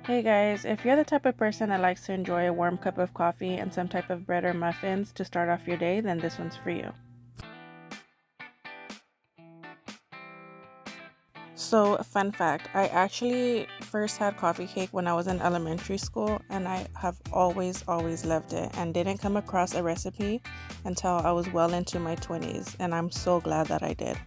Hey guys, if you're the type of person that likes to enjoy a warm cup of coffee and some type of bread or muffins to start off your day, then this one's for you. So, fun fact, I actually first had coffee cake when I was in elementary school, and I have always loved it and didn't come across a recipe until I was well into my 20s, and I'm so glad that I did.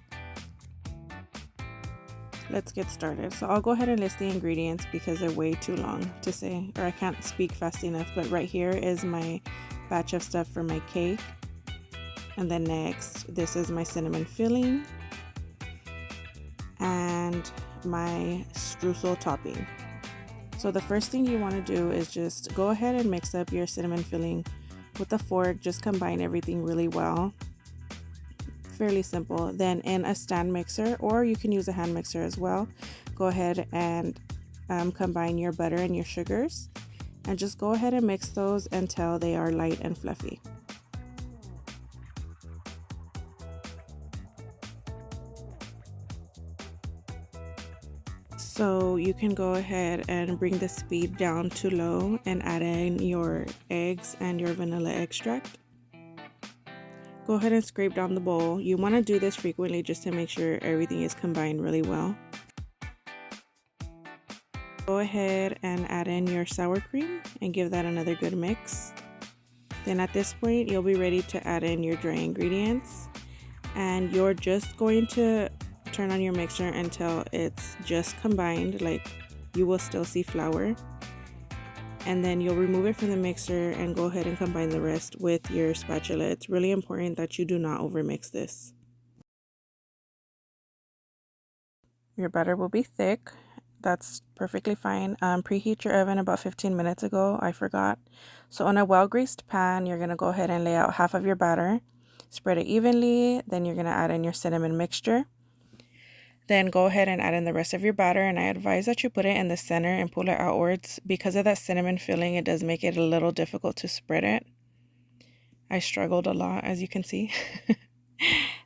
Let's get started. So I'll go ahead and list the ingredients because they're way too long to say, or I can't speak fast enough. But right here is my batch of stuff for my cake. And then next, this is my cinnamon filling and my streusel topping. So the first thing you want to do is just go ahead and mix up your cinnamon filling with a fork. Just combine everything really well. Fairly simple. Then in a stand mixer, or you can use a hand mixer as well, go ahead and combine your butter and your sugars, and just go ahead and mix those until they are light and fluffy. So you can go ahead and bring the speed down to low and add in your eggs and your vanilla extract. Go ahead and scrape down the bowl. You want to do this frequently just to make sure everything is combined really well. Go ahead and add in your sour cream and give that another good mix. Then at this point, you'll be ready to add in your dry ingredients, and you're just going to turn on your mixer until it's just combined, like you will still see flour. And then you'll remove it from the mixer and go ahead and combine the rest with your spatula. It's really important that you do not overmix this. Your batter will be thick. That's perfectly fine. Preheat your oven about 15 minutes ago. I forgot. So on a well-greased pan, you're going to go ahead and lay out half of your batter. Spread it evenly. Then you're going to add in your cinnamon mixture. Then go ahead and add in the rest of your batter, and I advise that you put it in the center and pull it outwards. Because of that cinnamon filling, it does make it a little difficult to spread it. I struggled a lot, as you can see.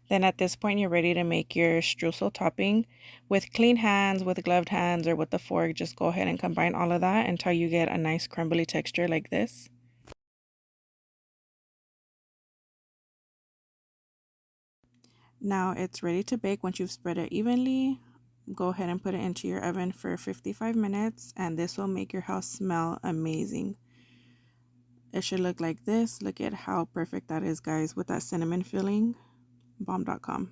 Then at this point, you're ready to make your streusel topping. With clean hands, with gloved hands, or with the fork, just go ahead and combine all of that until you get a nice crumbly texture like this. Now it's ready to bake. Once you've spread it evenly, go ahead and put it into your oven for 55 minutes, and this will make your house smell amazing. It should look like this. Look at how perfect that is, guys, with that cinnamon filling. Bomb.com.